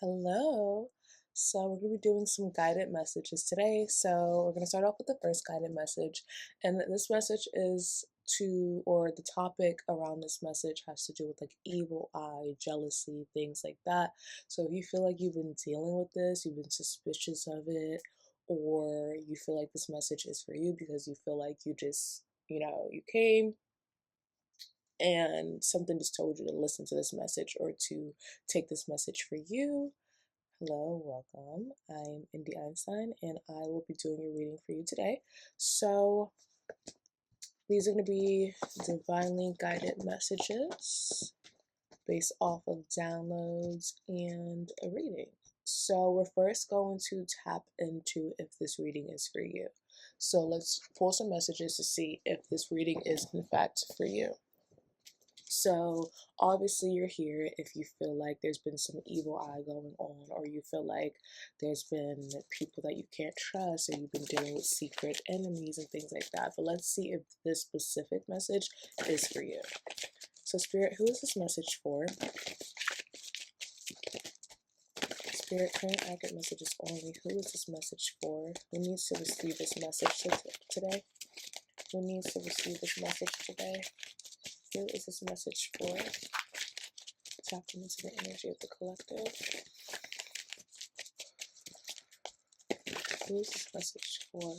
Hello. So, we're going to be doing some guided messages today. So, we're going to start off with the first guided message. And this message is or the topic around this message has to do with like evil eye, jealousy, things like that. So, if you feel like you've been dealing with this, you've been suspicious of it, or you feel like this message is for you because you feel like you came and something just told you to listen to this message or to take this message for you. Hello, welcome. I'm Indy Einstein and I will be doing your reading for you today. So, these are going to be divinely guided messages based off of downloads and a reading. So, we're first going to tap into if this reading is for you. So, let's pull some messages to see if this reading is in fact for you. So obviously you're here if you feel like there's been some evil eye going on, or you feel like there's been people that you can't trust, or you've been dealing with secret enemies and things like that. But let's see if this specific message is for you. So Spirit, who is this message for? Spirit, current accurate messages only. Who is this message for? Who needs to receive this message today? Who needs to receive this message today? Who is this message for? Tapping into the energy of the collective. Who is this message for?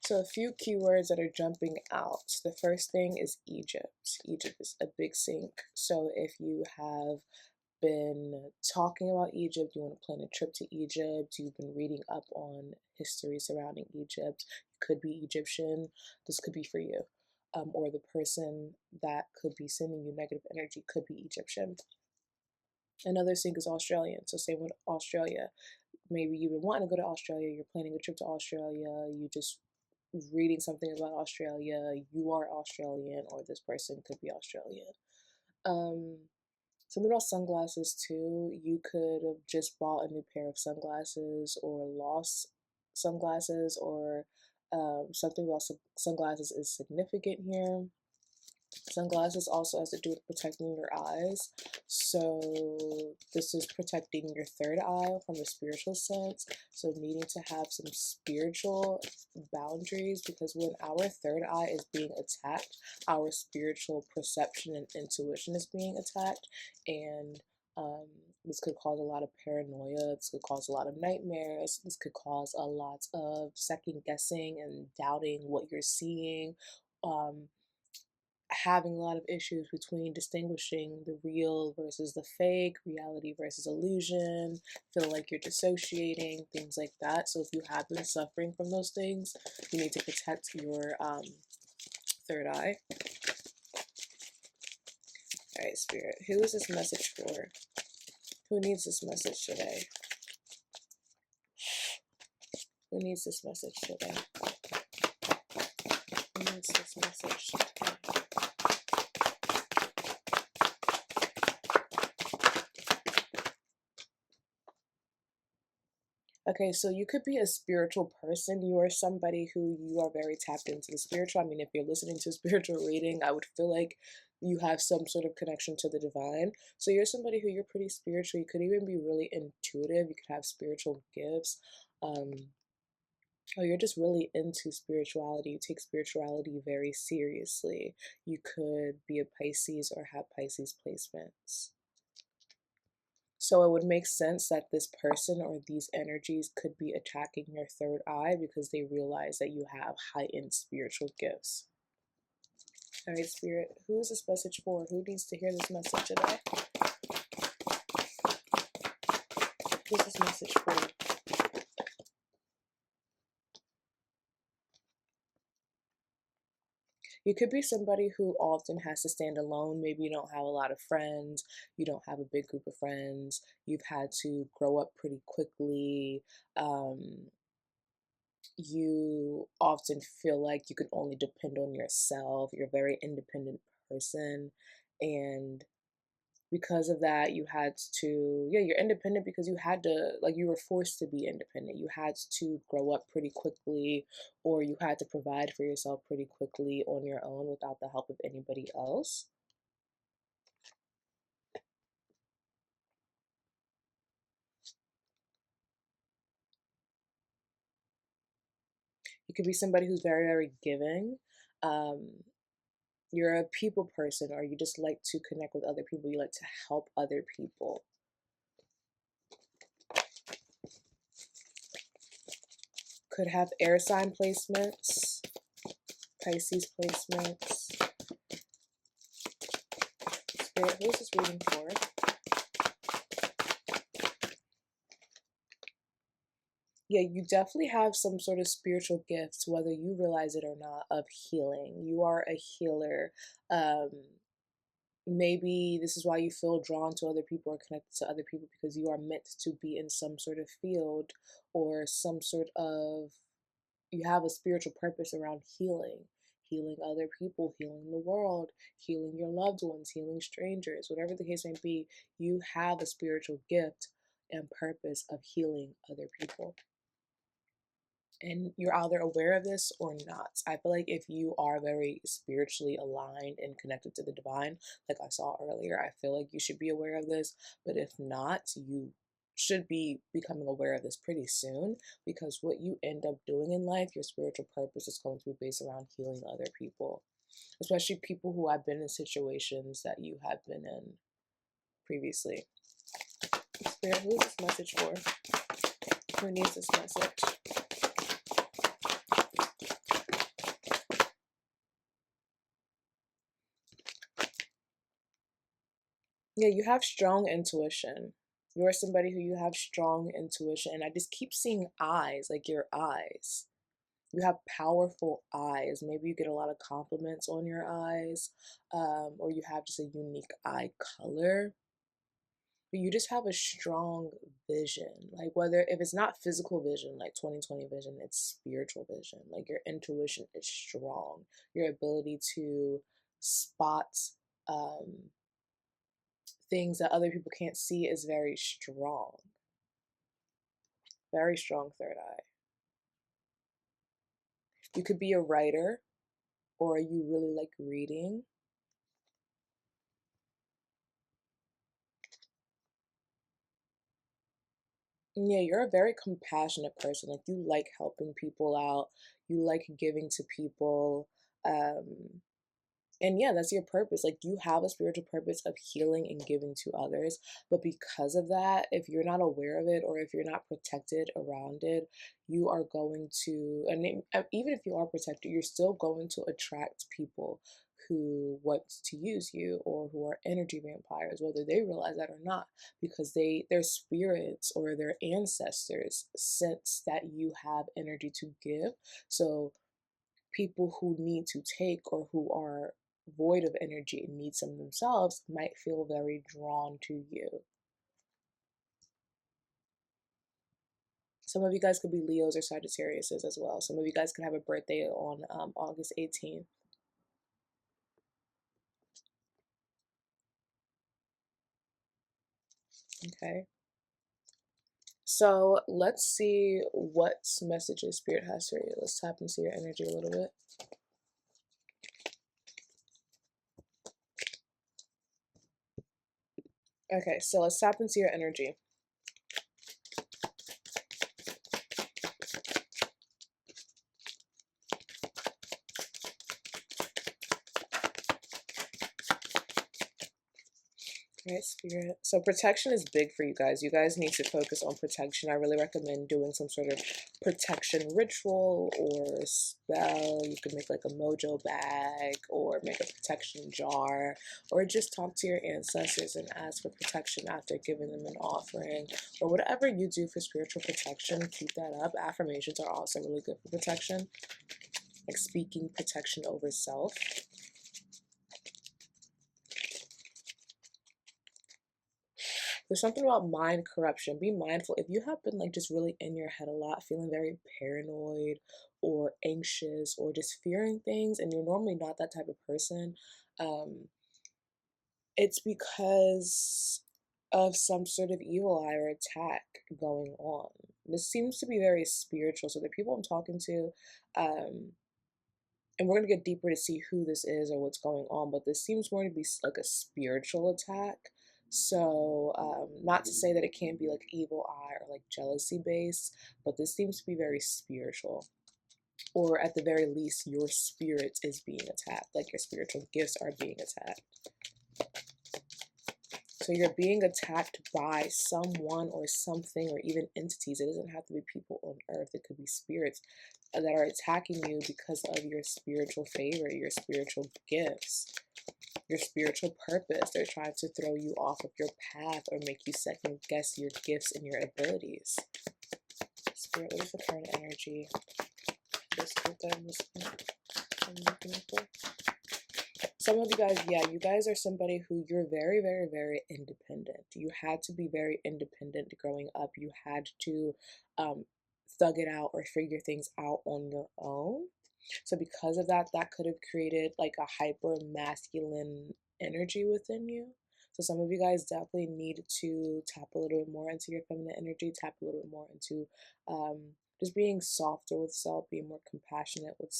So a few keywords that are jumping out. The first thing is Egypt. Egypt is a big sink. So if you have been talking about Egypt, you want to plan a trip to Egypt, you've been reading up on history surrounding Egypt, you could be Egyptian, this could be for you. Or the person that could be sending you negative energy could be Egyptian. Another sink is Australian. So same with Australia. Maybe you've been wanting to go to Australia, you're planning a trip to Australia, you just reading something about Australia, you are Australian, or this person could be Australian. Something about sunglasses too. You could have just bought a new pair of sunglasses or lost sunglasses, or something about sunglasses is significant here. Sunglasses also has to do with protecting your eyes. So this is protecting your third eye from a spiritual sense. So needing to have some spiritual boundaries, because when our third eye is being attacked, our spiritual perception and intuition is being attacked. And um, this could cause a lot of paranoia. This could cause a lot of nightmares. This could cause a lot of second guessing and doubting what you're seeing. Having a lot of issues between distinguishing the real versus the fake, reality versus illusion, feel like you're dissociating, things like that. So if you have been suffering from those things, you need to protect your third eye. All right, Spirit, who is this message for? Who needs this message today? Who needs this message today? Who needs this message today? Okay, so you could be a spiritual person. You are somebody who you are very tapped into the spiritual. I mean, if you're listening to a spiritual reading, I would feel like you have some sort of connection to the divine. So you're somebody who you're pretty spiritual. You could even be really intuitive. You could have spiritual gifts. Or you're just really into spirituality. You take spirituality very seriously. You could be a Pisces or have Pisces placements. So it would make sense that this person or these energies could be attacking your third eye because they realize that you have heightened spiritual gifts. All right, Spirit, who is this message for? Who needs to hear this message today? Who's this message for? You could be somebody who often has to stand alone. Maybe you don't have a lot of friends. You don't have a big group of friends. You've had to grow up pretty quickly. You often feel like you can only depend on yourself. You're a very independent person. And because of that, you had to, yeah, you're independent because you had to, like, you were forced to be independent. You had to grow up pretty quickly, or you had to provide for yourself pretty quickly on your own without the help of anybody else. You could be somebody who's very, very giving. Um, you're a people person, or you just like to connect with other people. You like to help other people. Could have air sign placements, Pisces placements. Spirit, who is this reading for? Yeah, you definitely have some sort of spiritual gifts, whether you realize it or not, of healing. You are a healer. Um, Maybe this is why you feel drawn to other people or connected to other people, because you are meant to be in some sort of field or some sort of, you have a spiritual purpose around healing other people, healing the world, healing your loved ones, healing strangers, whatever the case may be. You have a spiritual gift and purpose of healing other people, and you're either aware of this or not. I feel like if you are very spiritually aligned and connected to the divine, like I saw earlier, I feel like you should be aware of this. But if not, you should be becoming aware of this pretty soon, because what you end up doing in life, your spiritual purpose, is going to be based around healing other people, especially people who have been in situations that you have been in previously. Spirit, who is this message for? Who needs this message? Yeah, you have strong intuition. You're somebody who you have strong intuition. And I just keep seeing eyes, like your eyes. You have powerful eyes. Maybe you get a lot of compliments on your eyes, or you have just a unique eye color. But you just have a strong vision. Like, whether, if it's not physical vision, like 2020 vision, it's spiritual vision. Like, your intuition is strong. Your ability to spot um, things that other people can't see is very strong. Very strong third eye. You could be a writer, or you really like reading. Yeah, you're a very compassionate person. Like, you like helping people out. You like giving to people. Um, And yeah, that's your purpose. Like, you have a spiritual purpose of healing and giving to others. But because of that, if you're not aware of it, or if you're not protected around it, you are going to, even if you are protected, you're still going to attract people who want to use you, or who are energy vampires, whether they realize that or not, because their spirits or their ancestors sense that you have energy to give. So people who need to take, or who are void of energy and need some themselves, might feel very drawn to you. Some of you guys could be Leos or Sagittariuses as well. Some of you guys could have a birthday on August 18th. Okay. So let's see what messages Spirit has for you. Let's tap into your energy a little bit. Okay, so let's tap into your energy. Right, Spirit. So protection is big for you guys. You guys need to focus on protection. I really recommend doing some sort of protection ritual or spell. You could make like a mojo bag, or make a protection jar, or just talk to your ancestors and ask for protection after giving them an offering, or whatever you do for spiritual protection. Keep that up. Affirmations are also really good for protection, like speaking protection over self. There's something about mind corruption. Be mindful. If you have been like just really in your head a lot, feeling very paranoid or anxious, or just fearing things, and you're normally not that type of person, um, it's because of some sort of evil eye or attack going on. This seems to be very spiritual. So the people I'm talking to, um, and we're gonna get deeper to see who this is or what's going on, but this seems more to be like a spiritual attack. So, not to say that it can't be like evil eye or like jealousy based, but this seems to be very spiritual. Or at the very least, your spirit is being attacked, like your spiritual gifts are being attacked. So you're being attacked by someone or something or even entities. It doesn't have to be people on earth. It could be spirits that are attacking you because of your spiritual favor, your spiritual gifts, your spiritual purpose. They're trying to throw you off of your path or make you second guess your gifts and your abilities. Spirit, what is the current energy? This group that I'm looking for. Some of you guys, yeah, you guys are somebody who you're very, very, very independent. You had to be very independent growing up. You had to thug it out or figure things out on your own. So because of that, that could have created like a hyper masculine energy within you. So some of you guys definitely need to tap a little bit more into your feminine energy, tap a little bit more into just being softer with self, being more compassionate with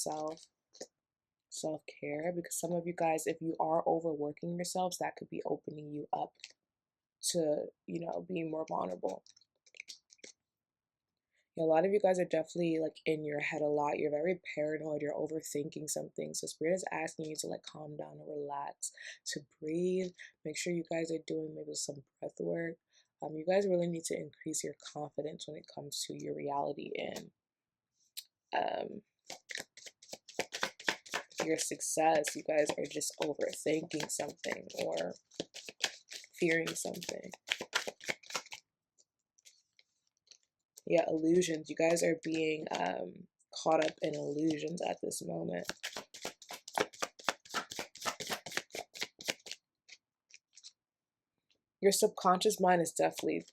self-care, because some of you guys, if you are overworking yourselves, that could be opening you up to, you know, being more vulnerable. Yeah, a lot of you guys are definitely like in your head a lot. You're very paranoid. You're overthinking something. So Spirit is asking you to like calm down and relax, to breathe. Make sure you guys are doing maybe some breath work. You guys really need to increase your confidence when it comes to your reality and your success. You guys are just overthinking something or fearing something. Yeah, illusions. You guys are being caught up in illusions at this moment. Your subconscious mind is definitely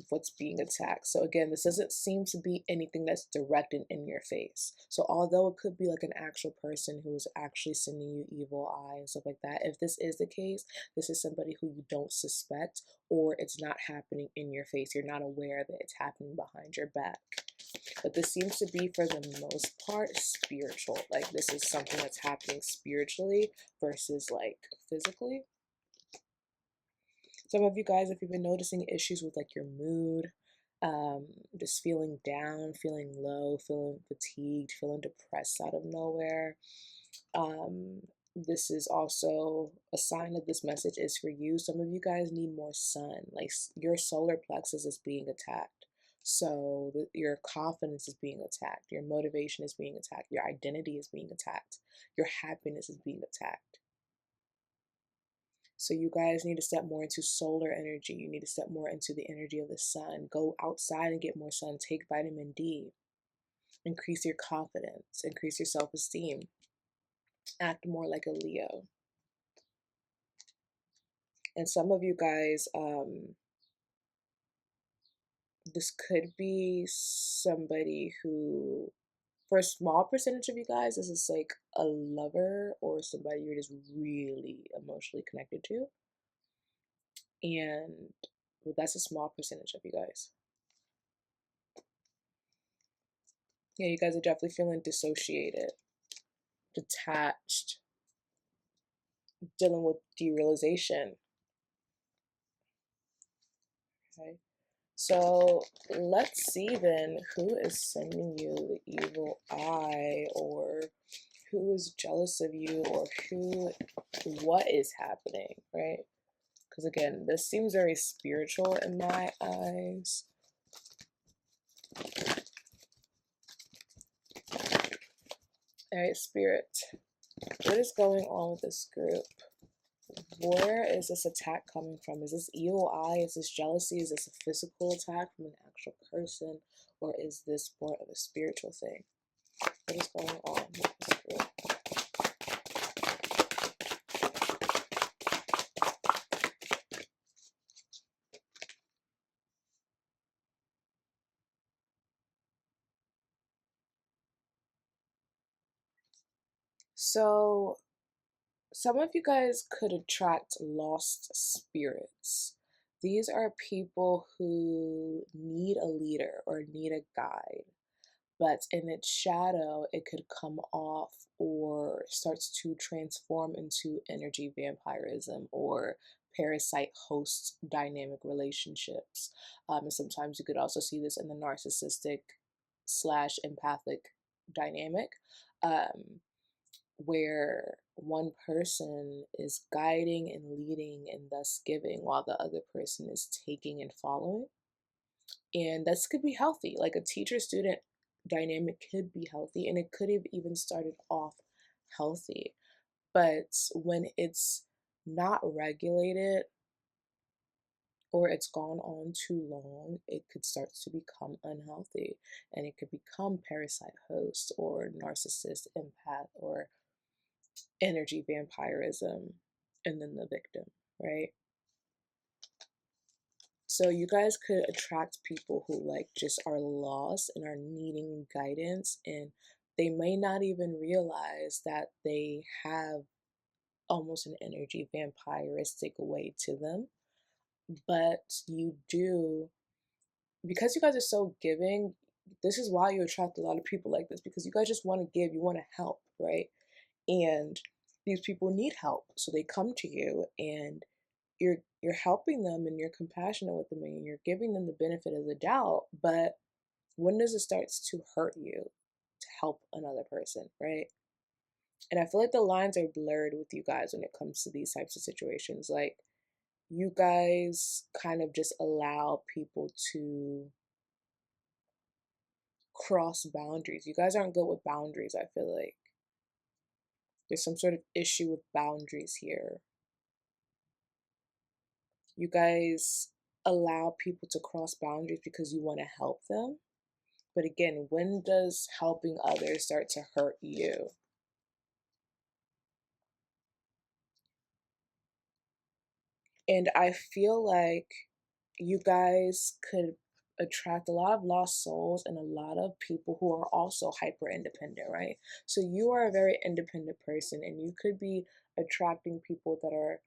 what's being attacked. So again, this doesn't seem to be anything that's directed in your face. So although it could be like an actual person who is actually sending you evil eye and stuff like that, if this is the case, this is somebody who you don't suspect, or it's not happening in your face. You're not aware that it's happening behind your back. But this seems to be, for the most part, spiritual. Like this is something that's happening spiritually versus like physically. Some of you guys, if you've been noticing issues with like your mood, just feeling down, feeling low, feeling fatigued, feeling depressed out of nowhere, this is also a sign that this message is for you. Some of you guys need more sun. Like your solar plexus is being attacked. So your confidence is being attacked. Your motivation is being attacked. Your identity is being attacked. Your happiness is being attacked. So you guys need to step more into solar energy. You need to step more into the energy of the sun. Go outside and get more sun. Take vitamin D. Increase your confidence. Increase your self-esteem. Act more like a Leo. And some of you guys, this could be somebody who, for a small percentage of you guys, this is like a lover or somebody you're just really emotionally connected to. And well, that's a small percentage of you guys. Yeah, you guys are definitely feeling dissociated, detached, dealing with derealization. Okay. So let's see then who is sending you the evil eye, or who is jealous of you, or what is happening, right? Because again, this seems very spiritual in my eyes. All right, Spirit, what is going on with this group? Where is this attack coming from? Is this evil eye? Is this jealousy? Is this a physical attack from an actual person? Or is this more of a spiritual thing? What is going on with this group? So some of you guys could attract lost spirits. These are people who need a leader or need a guide, but in its shadow, it could come off or starts to transform into energy vampirism or parasite host dynamic relationships. And sometimes you could also see this in the narcissistic slash empathic dynamic. Um, where one person is guiding and leading and thus giving while the other person is taking and following. And this could be healthy. Like a teacher student dynamic could be healthy and it could have even started off healthy. But when it's not regulated or it's gone on too long, it could start to become unhealthy and it could become parasite host or narcissist empath or energy vampirism and then the victim, right? So you guys could attract people who like just are lost and are needing guidance, and they may not even realize that they have almost an energy vampiristic way to them. But you do, because you guys are so giving, this is why you attract a lot of people like this, because you guys just want to give, you want to help, right? And these people need help, so they come to you and you're helping them and you're compassionate with them and you're giving them the benefit of the doubt. But when does it start to hurt you to help another person, right? And I feel like the lines are blurred with you guys when it comes to these types of situations. Like, you guys kind of just allow people to cross boundaries. You guys aren't good with boundaries, I feel like. There's some sort of issue with boundaries here. You guys allow people to cross boundaries because you want to help them. But again, when does helping others start to hurt you? And I feel like you guys could attract a lot of lost souls and a lot of people who are also hyper independent, right? So you are a very independent person and you could be attracting people that are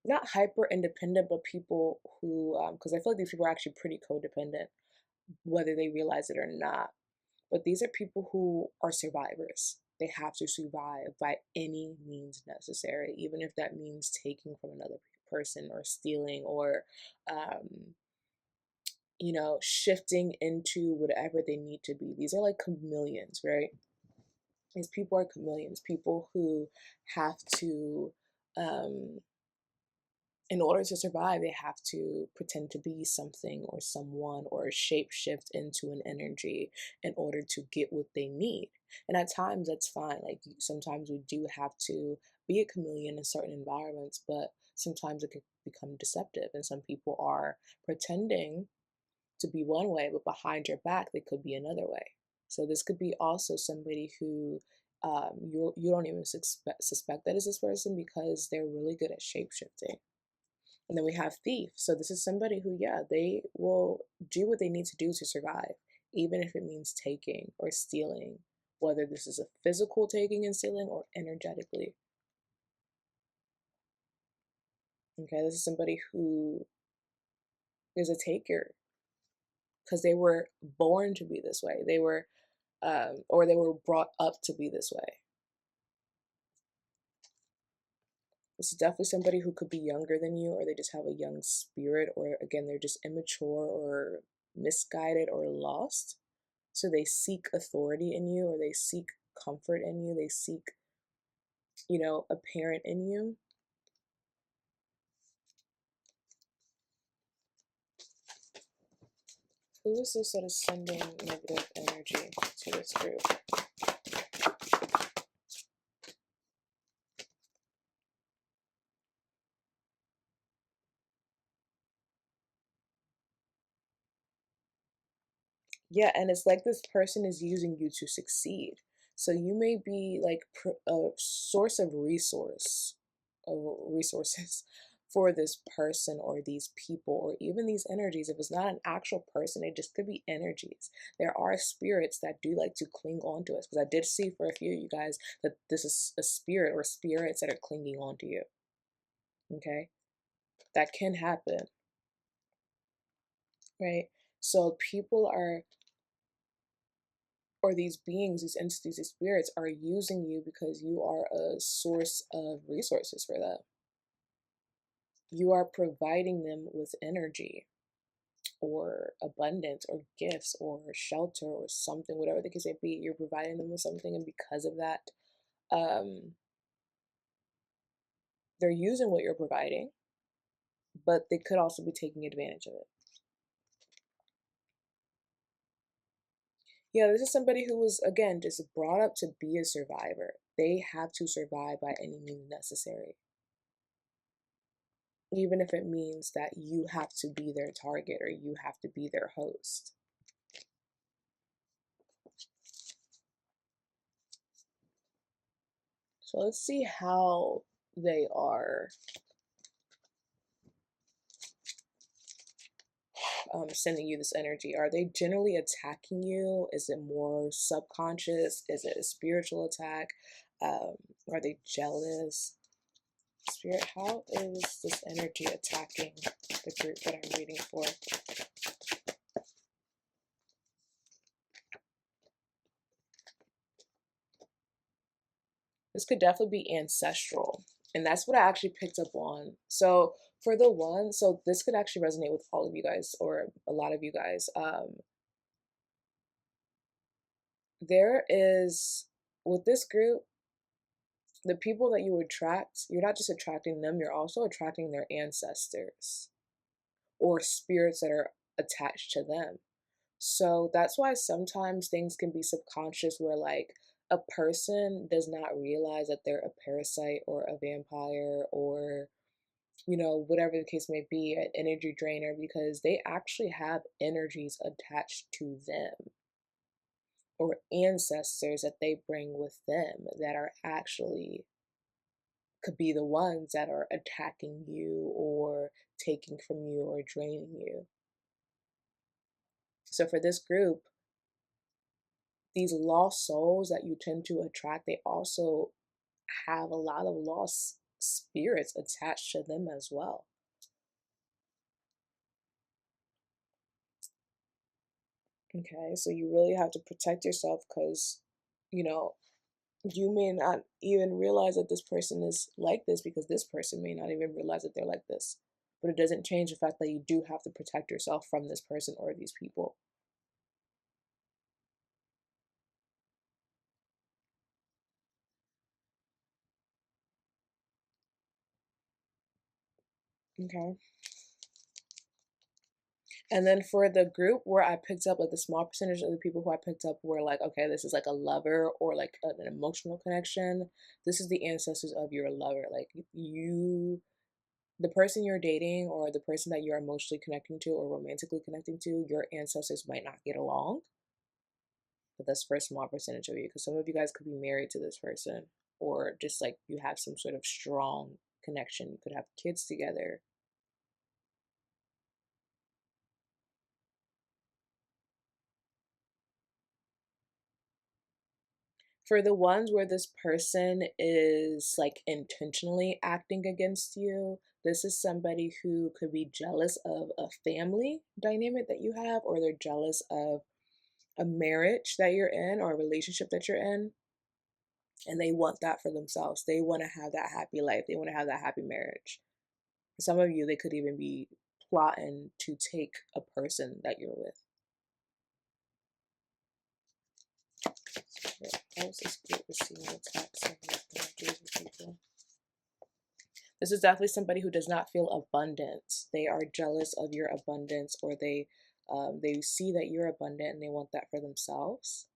not hyper independent, but people who, because I feel like these people are actually pretty codependent, whether they realize it or not. But these are people who are survivors. They have to survive by any means necessary, even if that means taking from another person or stealing or, um, shifting into whatever they need to be. These are like chameleons, right? These people are chameleons, people who have to, um, in order to survive, they have to pretend to be something or someone or shape shift into an energy in order to get what they need. And at times that's fine. Like sometimes we do have to be a chameleon in certain environments, but sometimes it can become deceptive. And some people are pretending to be one way, but behind your back, they could be another way. So this could be also somebody who you don't even suspect that is this person because they're really good at shape shifting. And then we have thief. So this is somebody who, yeah, they will do what they need to do to survive, even if it means taking or stealing, whether this is a physical taking and stealing or energetically. Okay, this is somebody who is a taker because they were born to be this way. They were, or they were brought up to be this way. This is definitely somebody who could be younger than you, or they just have a young spirit, or again, they're just immature or misguided or lost. So they seek authority in you, or they seek comfort in you, they seek, a parent in you. Who is this that is sending negative energy to this group? Yeah, and it's like this person is using you to succeed. So you may be like a source of resources for this person or these people or even these energies. If it's not an actual person, it just could be energies. There are spirits that do like to cling on to us, because I did see for a few of you guys that this is a spirit or spirits that are clinging on to you. Okay, that can happen, right? So people are, or these beings, these entities, these spirits are using you because you are a source of resources for them. You are providing them with energy or abundance or gifts or shelter or something, whatever the case may be. You're providing them with something, and because of that, um, they're using what you're providing, but they could also be taking advantage of it. Yeah, this is somebody who was, again, just brought up to be a survivor. They have to survive by any means necessary, even if it means that you have to be their target or you have to be their host. So let's see how they are sending you this energy. Are they generally attacking you? Is it more subconscious? Is it a spiritual attack? Are they jealous? Spirit, how is this energy attacking the group that I'm reading for? This could definitely be ancestral. And that's what I actually picked up on. So for the one, so this could actually resonate with all of you guys or a lot of you guys. There is, with this group, the people that you attract, you're not just attracting them, you're also attracting their ancestors or spirits that are attached to them. So that's why sometimes things can be subconscious, where like a person does not realize that they're a parasite or a vampire or, you know, whatever the case may be, an energy drainer, because they actually have energies attached to them or ancestors that they bring with them that are actually, could be the ones that are attacking you or taking from you or draining you. So for this group, these lost souls that you tend to attract, they also have a lot of lost spirits attached to them as well. Okay, so you really have to protect yourself, because, you know, you may not even realize that this person is like this, because this person may not even realize that they're like this. But it doesn't change the fact that you do have to protect yourself from this person or these people. Okay. And then for the group where I picked up, like the small percentage of the people who I picked up were like, okay, this is like a lover or like an emotional connection. This is the ancestors of your lover. Like you, the person you're dating or the person that you're emotionally connecting to or romantically connecting to, your ancestors might not get along. But that's for a small percentage of you, because some of you guys could be married to this person, or just like you have some sort of strong connection. You could have kids together. For the ones where this person is like intentionally acting against you, this is somebody who could be jealous of a family dynamic that you have, or they're jealous of a marriage that you're in or a relationship that you're in, and they want that for themselves. They want to have that happy life, they want to have that happy marriage. For some of you, they could even be plotting to take a person that you're with. How is this group receiving attacks and energies of people? This is definitely somebody who does not feel abundant. They are jealous of your abundance, or they see that you're abundant and they want that for themselves.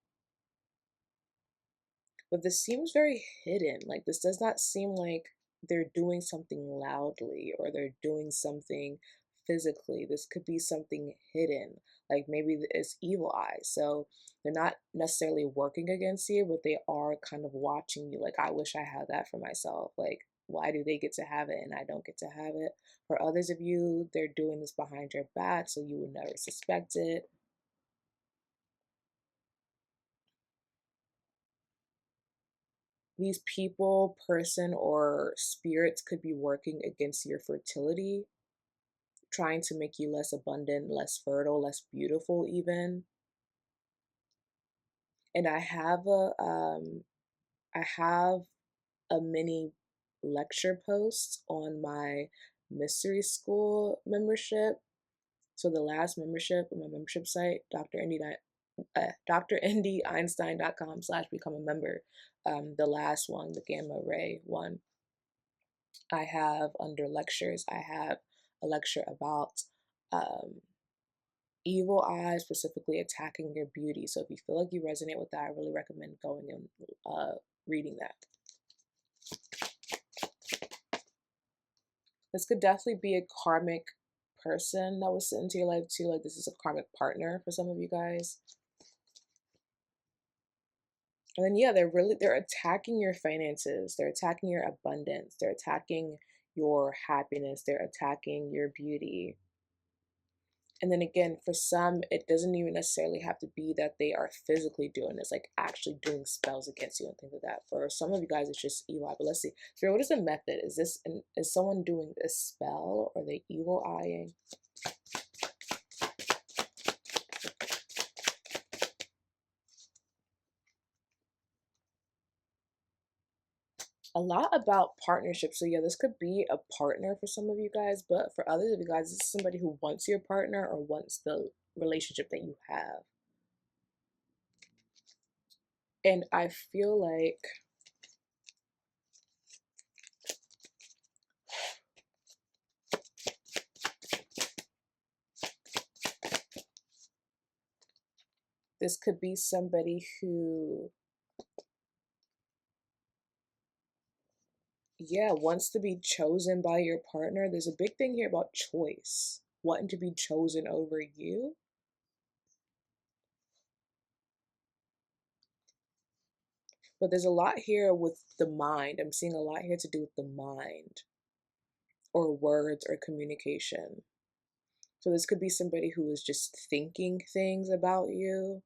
But this seems very hidden. Like this does not seem like they're doing something loudly or they're doing something physically. This could be something hidden. Like maybe it's evil eyes. So they're not necessarily working against you, but they are kind of watching you. Like, I wish I had that for myself. Like, why do they get to have it and I don't get to have it? For others of you, they're doing this behind your back so you would never suspect it. These people, person, or spirits could be working against your fertility, trying to make you less abundant, less fertile, less beautiful even. And I have a mini lecture post on my mystery school membership. So the last membership on my membership site, drndeinstein.com/become a member. The last one, the gamma ray one, I have under lectures, I have a lecture about evil eye specifically attacking your beauty. So if you feel like you resonate with that, I really recommend going and reading that. This could definitely be a karmic person that was sent into your life too. Like this is a karmic partner for some of you guys. And then yeah, they're attacking your finances, they're attacking your abundance, they're attacking your happiness, they're attacking your beauty. And then again, for some, it doesn't even necessarily have to be that they are physically doing this, like actually doing spells against you and things like that. For some of you guys, it's just evil eye. But let's see. So what is the method? Is someone doing a spell, or are they evil eyeing? A lot about partnerships. So yeah, this could be a partner for some of you guys, but for others of you guys, this is somebody who wants your partner or wants the relationship that you have. And I feel like this could be somebody who, yeah, wants to be chosen by your partner. There's a big thing here about choice, wanting to be chosen over you. But there's a lot here with the mind. I'm seeing a lot here to do with the mind or words or communication. So this could be somebody who is just thinking things about you,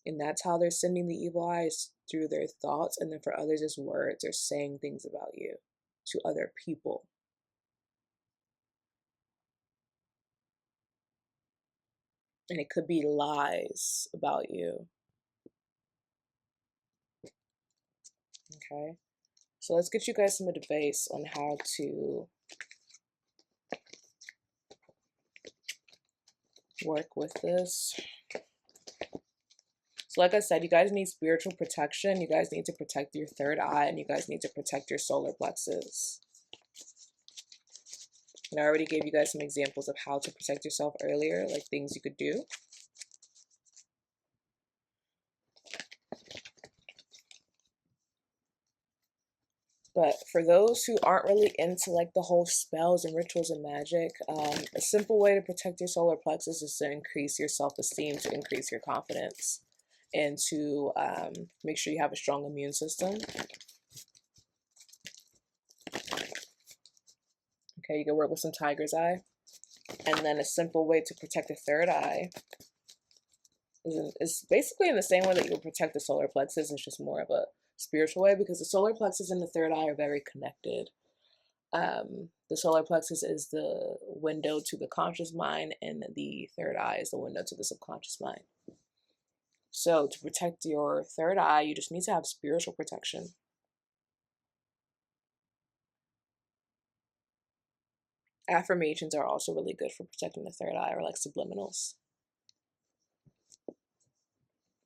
and that's how they're sending the evil eyes, through their thoughts. And then for others, as words or saying things about you to other people. And it could be lies about you. Okay, so let's get you guys some advice on how to work with this. So like I said, you guys need spiritual protection. You guys need to protect your third eye, and you guys need to protect your solar plexus. And I already gave you guys some examples of how to protect yourself earlier, like things you could do. But for those who aren't really into like the whole spells and rituals and magic, a simple way to protect your solar plexus is to increase your self-esteem, to increase your confidence, and to make sure you have a strong immune system. Okay, you can work with some tiger's eye. And then a simple way to protect the third eye is basically in the same way that you would protect the solar plexus. It's just more of a spiritual way, because the solar plexus and the third eye are very connected. The solar plexus is the window to the conscious mind, and the third eye is the window to the subconscious mind. So to protect your third eye, you just need to have spiritual protection. Affirmations are also really good for protecting the third eye, or like subliminals.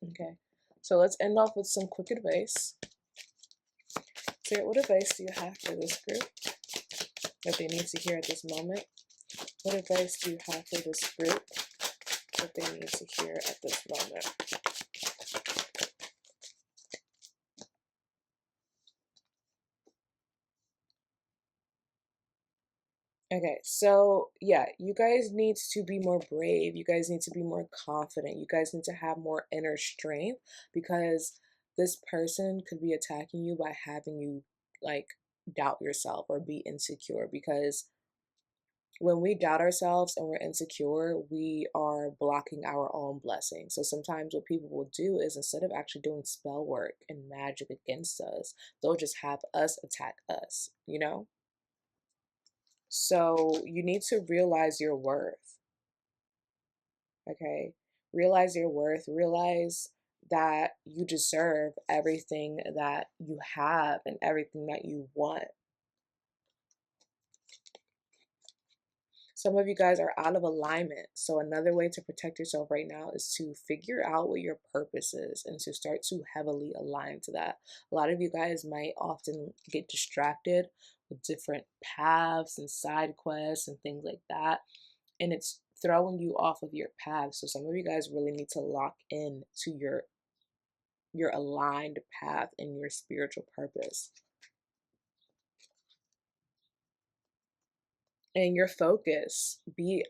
Okay, so let's end off with some quick advice. So what advice do you have for this group that they need to hear at this moment? What advice do you have for this group that they need to hear at this moment? Okay, so yeah, you guys need to be more brave. You guys need to be more confident. You guys need to have more inner strength, because this person could be attacking you by having you like doubt yourself or be insecure, because when we doubt ourselves and we're insecure, we are blocking our own blessings. So sometimes what people will do is, instead of actually doing spell work and magic against us, they'll just have us attack us, you know? So you need to realize your worth, okay? Realize your worth, realize that you deserve everything that you have and everything that you want. Some of you guys are out of alignment. So another way to protect yourself right now is to figure out what your purpose is and to start to heavily align to that. A lot of you guys might often get distracted with different paths and side quests and things like that. And it's throwing you off of your path. So some of you guys really need to lock in to your aligned path and your spiritual purpose. And your focus, be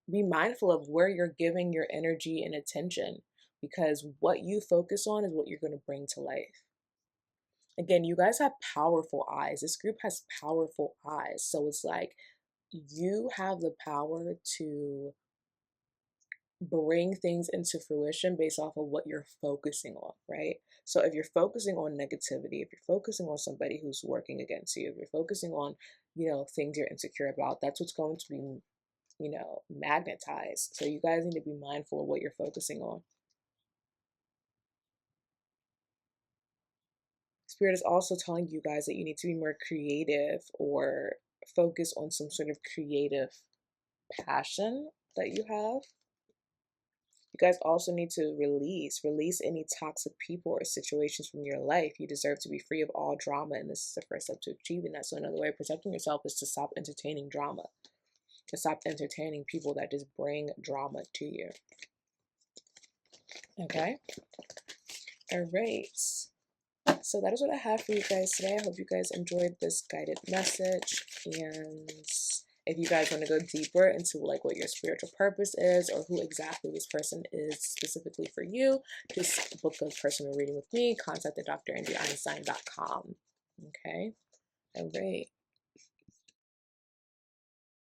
mindful of where you're giving your energy and attention, because what you focus on is what you're going to bring to life. Again, you guys have powerful eyes. This group has powerful eyes. So it's like you have the power to bring things into fruition based off of what you're focusing on, right? So if you're focusing on negativity, if you're focusing on somebody who's working against you, if you're focusing on, things you're insecure about, that's what's going to be, magnetized. So you guys need to be mindful of what you're focusing on. Spirit is also telling you guys that you need to be more creative or focus on some sort of creative passion that you have. You guys also need to release any toxic people or situations from your life. You deserve to be free of all drama, and this is the first step to achieving that. So another way of protecting yourself is to stop entertaining drama, to stop entertaining people that just bring drama to you. Okay? All right. So that is what I have for you guys today. I hope you guys enjoyed this guided message. And if you guys want to go deeper into like what your spiritual purpose is or who exactly this person is specifically for you, just book a personal reading with me. Contact the drindieinstein.com. Okay? All right.